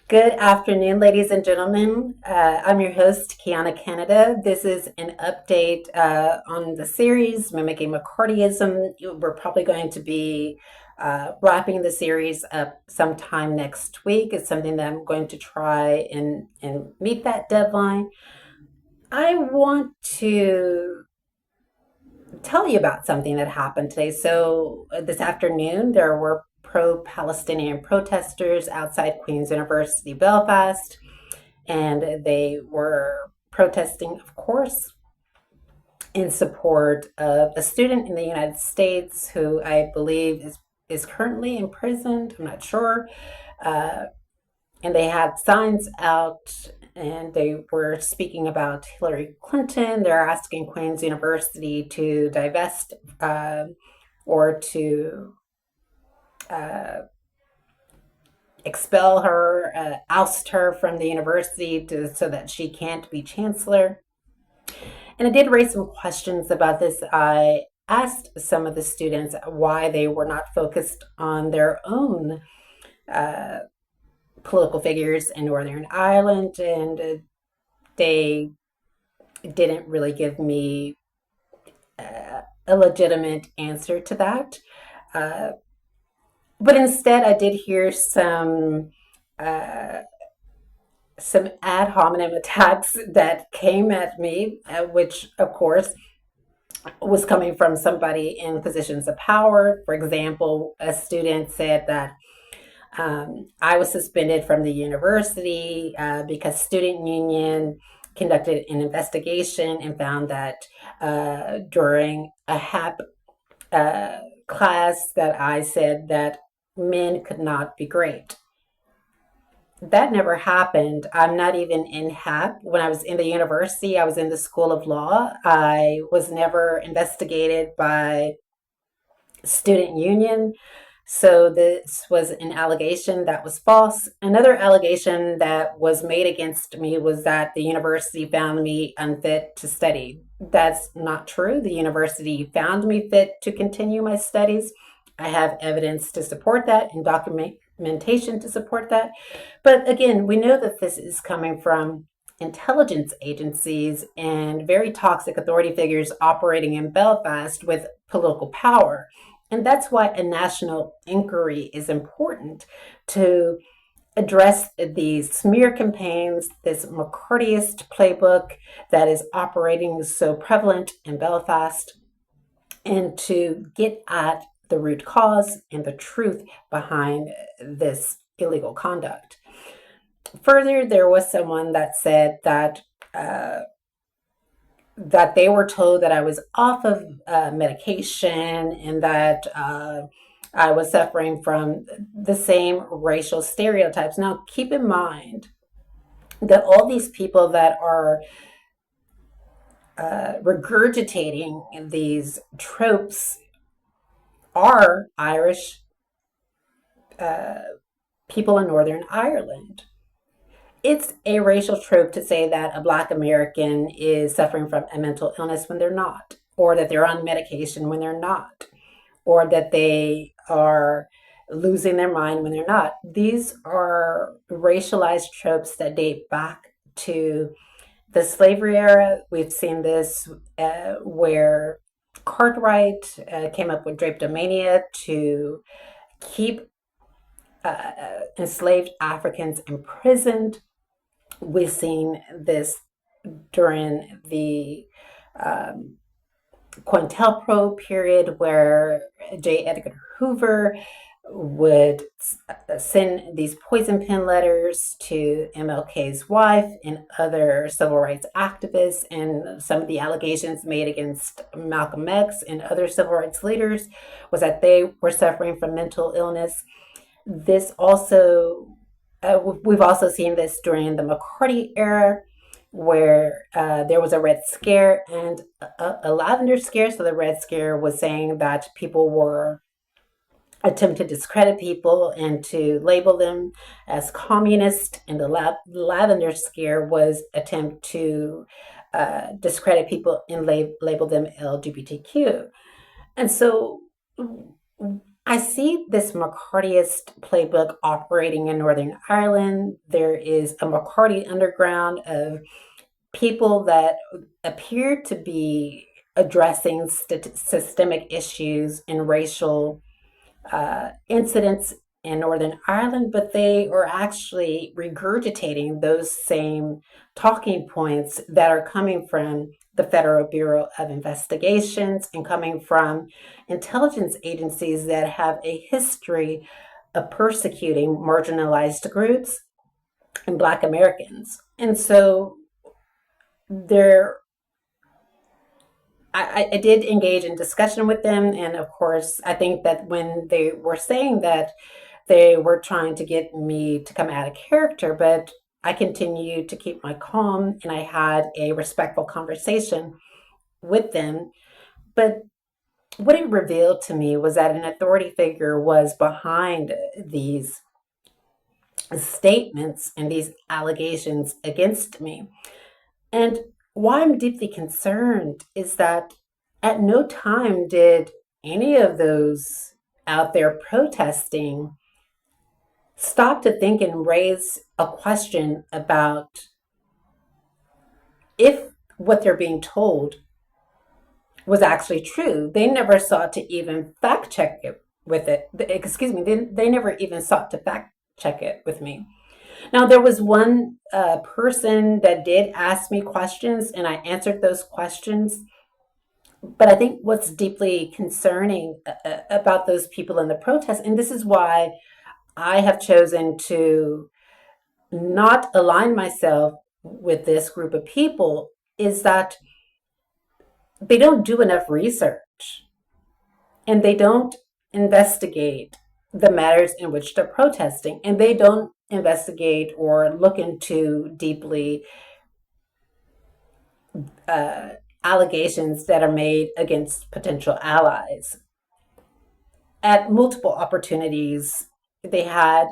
Good afternoon, ladies and gentlemen. I'm your host, Kiana Canada. This is an update on the series Mimicking McCarthyism. We're probably going to be wrapping the series up sometime next week. It's something that I'm going to try and meet that deadline. I want to tell you about something that happened today. So, this afternoon, there were pro-Palestinian protesters outside Queen's University, Belfast, and they were protesting, of course, in support of a student in the United States who I believe is currently imprisoned. I'm not sure. Uh, and they had signs out and they were speaking about Hillary Clinton. They're asking Queen's University to divest or to uh, expel her, oust her from the university so that she can't be chancellor. And I did raise some questions about this. I asked some of the students why they were not focused on their own uh, political figures in Northern Ireland, and they didn't really give me a legitimate answer to that. Uh, but instead, I did hear uh, some ad hominem attacks that came at me, which of course was coming from somebody in positions of power. For example, a student said that I was suspended from the university because student union conducted an investigation and found that during a HAP class that I said that men could not be great. That never happened. I'm not even in HAP. When I was in the university, I was in the School of Law. I was never investigated by student union. So this was an allegation that was false. Another allegation that was made against me was that the university found me unfit to study. That's not true. The university found me fit to continue my studies. I have evidence to support that and documentation to support that. But again, we know that this is coming from intelligence agencies and very toxic authority figures operating in Belfast with political power. And that's why a national inquiry is important to address these smear campaigns, this McCarthyist playbook that is operating so prevalent in Belfast, and to get at the root cause and the truth behind this illegal conduct. Further, there was someone that said that they were told that I was off of medication and that I was suffering from the same racial stereotypes. Now, keep in mind that all these people that are regurgitating these tropes are Irish people in Northern Ireland. It's a racial trope to say that a Black American is suffering from a mental illness when they're not, or that they're on medication when they're not, or that they are losing their mind when they're not. These are racialized tropes that date back to the slavery era. We've seen this where Cartwright came up with drapetomania to keep enslaved Africans imprisoned. We've seen this during the COINTELPRO period where J. Edgar Hoover would send these poison pen letters to MLK's wife and other civil rights activists, and some of the allegations made against Malcolm X and other civil rights leaders was that they were suffering from mental illness. This also, we've also seen this during the McCarthy era, where there was a Red Scare and a lavender scare. So the Red Scare was saying that people were attempting to discredit people and to label them as communist, and the lavender scare was attempt to discredit people and label them LGBTQ. And so I see this McCarthyist playbook operating in Northern Ireland. There is a McCarthy underground of people that appear to be addressing systemic issues and racial incidents in Northern Ireland, but they are actually regurgitating those same talking points that are coming from the Federal Bureau of Investigations and coming from intelligence agencies that have a history of persecuting marginalized groups and Black Americans. And so there I did engage in discussion with them. And of course, I think that when they were saying that, they were trying to get me to come out of character, but I continued to keep my calm and I had a respectful conversation with them. But what it revealed to me was that an authority figure was behind these statements and these allegations against me. And why I'm deeply concerned is that at no time did any of those out there protesting stop to think and raise a question about if what they're being told was actually true. They never sought to even fact check it with it. Excuse me, they never even sought to fact check it with me. Now, there was one person that did ask me questions, and I answered those questions. But I think what's deeply concerning about those people in the protest, and this is why I have chosen to not align myself with this group of people, is that they don't do enough research and they don't investigate the matters in which they're protesting, and they don't investigate or look into deeply allegations that are made against potential allies. At multiple opportunities, they had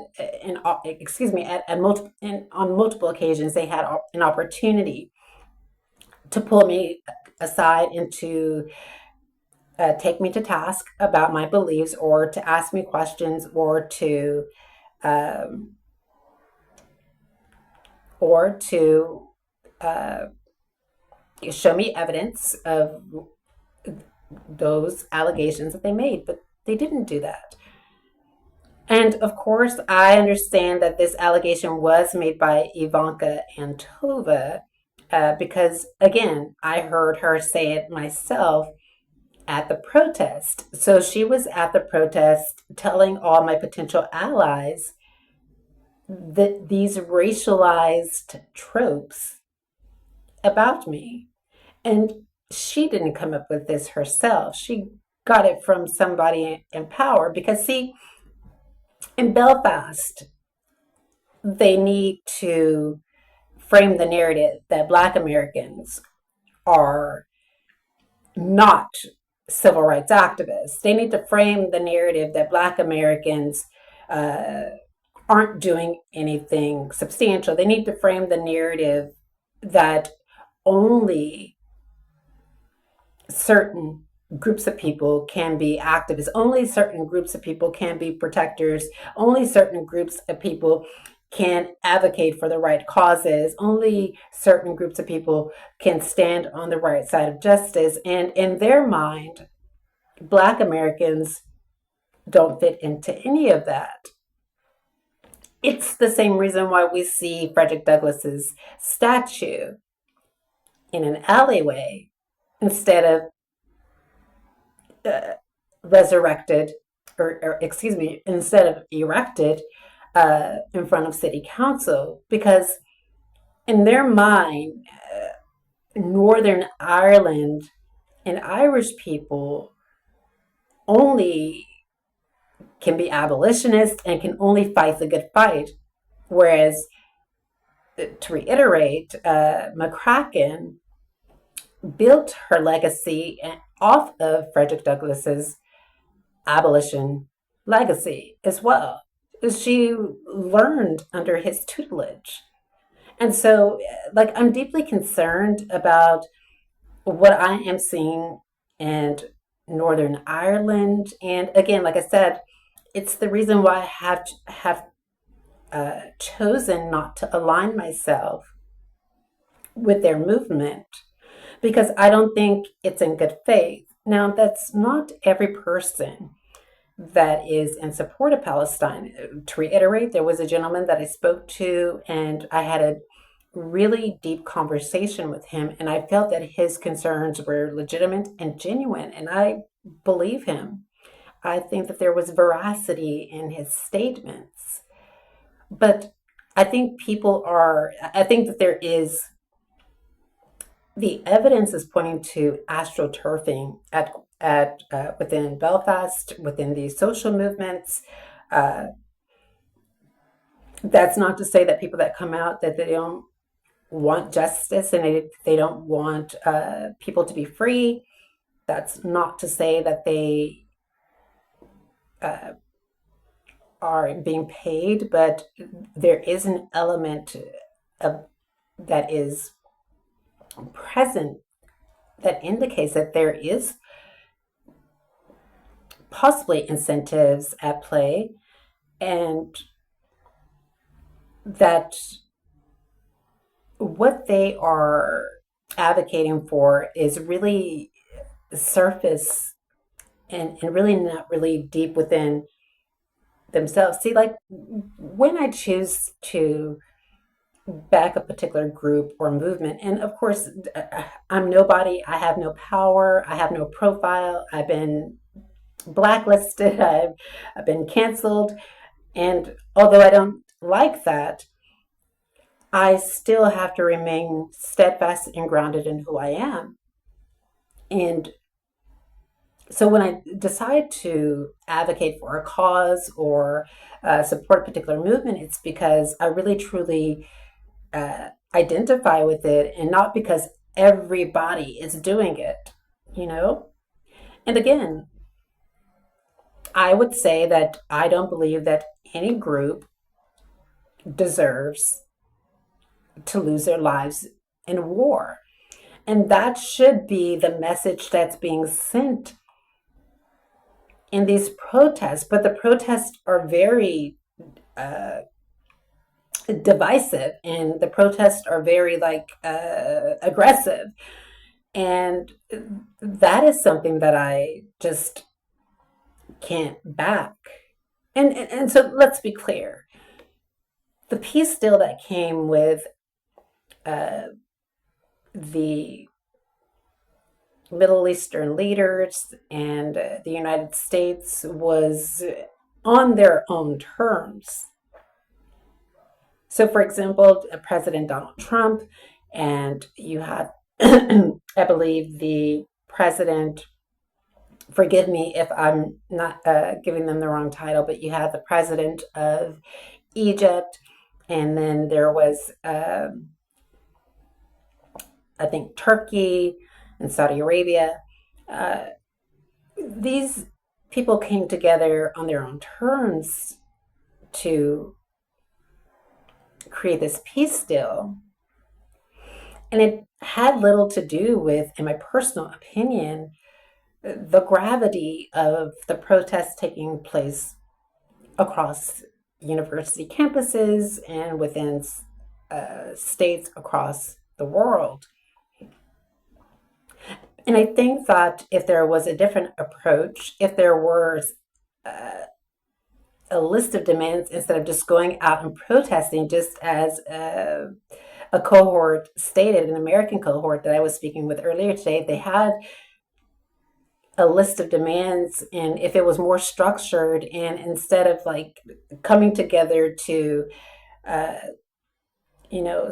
on multiple occasions they had an opportunity to pull me aside and to take me to task about my beliefs, or to ask me questions, um, or to show me evidence of those allegations that they made, but they didn't do that. And of course, I understand that this allegation was made by Ivanka Antova, because, again, I heard her say it myself at the protest. So she was at the protest telling all my potential allies that these racialized tropes about me. And she didn't come up with this herself. She got it from somebody in power, because, see, in Belfast, they need to frame the narrative that Black Americans are not civil rights activists. They need to frame the narrative that Black Americans aren't doing anything substantial. They need to frame the narrative that only certain groups of people can be activists, only certain groups of people can be protectors, only certain groups of people can advocate for the right causes, only certain groups of people can stand on the right side of justice. And in their mind, Black Americans don't fit into any of that. It's the same reason why we see Frederick Douglass's statue in an alleyway instead of resurrected, or excuse me, instead of erected in front of city council, because in their mind, Northern Ireland and Irish people only can be abolitionists and can only fight the good fight. Whereas, to reiterate, McCracken built her legacy off of Frederick Douglass's abolition legacy as well. She learned under his tutelage. And so, like, I'm deeply concerned about what I am seeing and Northern Ireland. And again, like I said, it's the reason why I have chosen not to align myself with their movement because I don't think it's in good faith. Now, that's not every person that is in support of Palestine. To reiterate, there was a gentleman that I spoke to, and I had a really deep conversation with him, and I felt that his concerns were legitimate and genuine, and I believe him. I think that there was veracity in his statements. But I think that there is, the evidence is pointing to astroturfing at within Belfast, within these social movements. Uh, that's not to say that people that come out that they don't want justice and they don't want people to be free. That's not to say that they uh, are being paid, but there is an element of that is present that indicates that there is possibly incentives at play, and that what they are advocating for is really surface and really not really deep within themselves. See, like when I choose to back a particular group or movement, and of course, I'm nobody, I have no power, I have no profile, I've been blacklisted, I've been canceled, and although I don't like that, I still have to remain steadfast and grounded in who I am. And so when I decide to advocate for a cause or support a particular movement, it's because I really truly identify with it and not because everybody is doing it, you know? And again, I would say that I don't believe that any group deserves to lose their lives in war. And that should be the message that's being sent in these protests. But the protests are very uh, divisive, and the protests are very like aggressive. And that is something that I just can't back. And so let's be clear. The peace deal that came with uh, the Middle Eastern leaders and the United States was on their own terms. So, for example, President Donald Trump, and you had, I believe, the president, forgive me if I'm not giving them the wrong title, but you had the president of Egypt, and then there was, I think, Turkey and Saudi Arabia. Uh, these people came together on their own terms to create this peace deal. And it had little to do with, in my personal opinion, the gravity of the protests taking place across university campuses and within states across the world. And I think that if there was a different approach, if there were uh, a list of demands instead of just going out and protesting, just as a cohort stated, an American cohort that I was speaking with earlier today, they had a list of demands, and if it was more structured, and instead of like coming together to uh,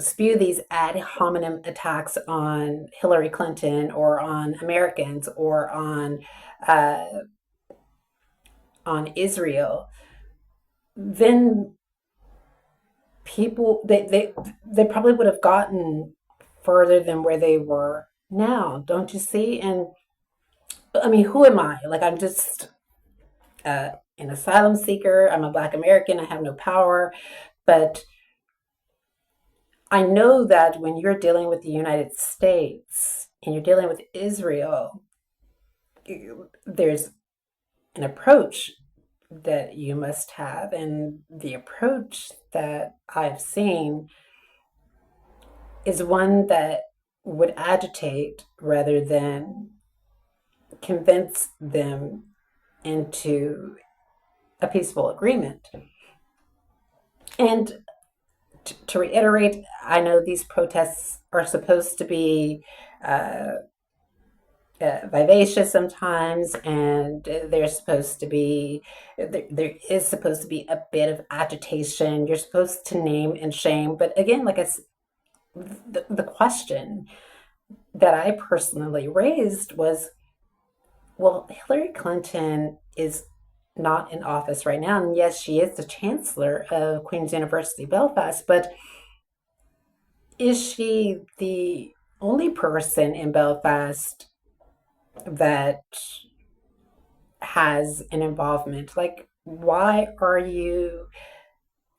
spew these ad hominem attacks on Hillary Clinton or on Americans or uh, on Israel, then people they probably would have gotten further than where they were now, don't you see? And I mean, who am I? Like, I'm just an asylum seeker. I'm a Black American. I have no power, but I know that when you're dealing with the United States and you're dealing with Israel, there's an approach that you must have, and the approach that I've seen is one that would agitate rather than convince them into a peaceful agreement. And to reiterate, I know these protests are supposed to be uh, vivacious sometimes, and there's supposed to be there is supposed to be a bit of agitation. You're supposed to name and shame, but again, the question that I personally raised was, well, Hillary Clinton is not in office right now, and yes, she is the chancellor of Queen's University Belfast, but is she the only person in Belfast that has an involvement? Like, why are you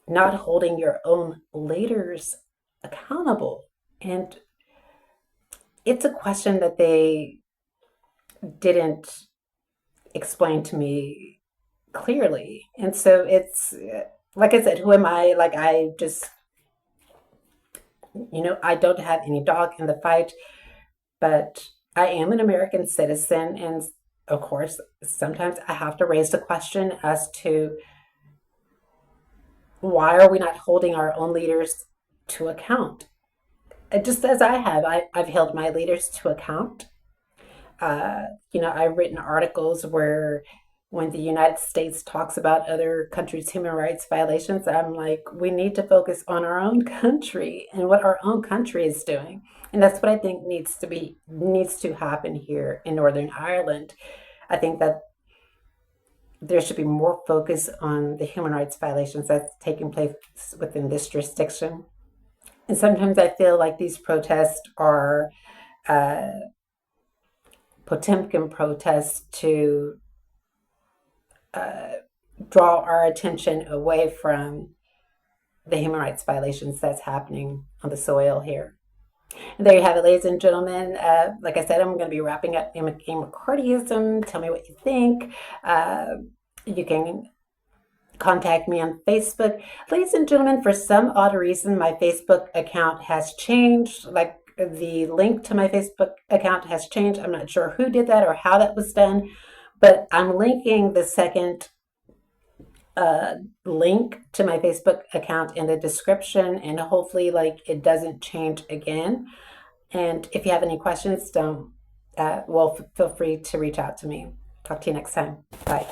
not holding your own leaders accountable? And it's a question that they didn't explain to me clearly. And so it's like I said, who am I? Like, I just, I don't have any dog in the fight, but I am an American citizen. And of course, sometimes I have to raise the question as to why are we not holding our own leaders to account? Just as I've held my leaders to account. I've written articles where when the United States talks about other countries' human rights violations, I'm like, we need to focus on our own country and what our own country is doing. And that's what I think needs to happen here in Northern Ireland. I think that there should be more focus on the human rights violations that's taking place within this jurisdiction. And sometimes I feel like these protests are uh, Potemkin protests to uh, draw our attention away from the human rights violations that's happening on the soil here. And there you have it, ladies and gentlemen. Like I said, I'm going to be wrapping up Mimicking McCarthyism. Tell me what you think. You can contact me on Facebook. Ladies and gentlemen, for some odd reason, my Facebook account has changed. Like, the link to my Facebook account has changed. I'm not sure who did that or how that was done, but I'm linking the second link to my Facebook account in the description, and hopefully, like, it doesn't change again. And if you have any questions, feel free to reach out to me. Talk to you next time. Bye.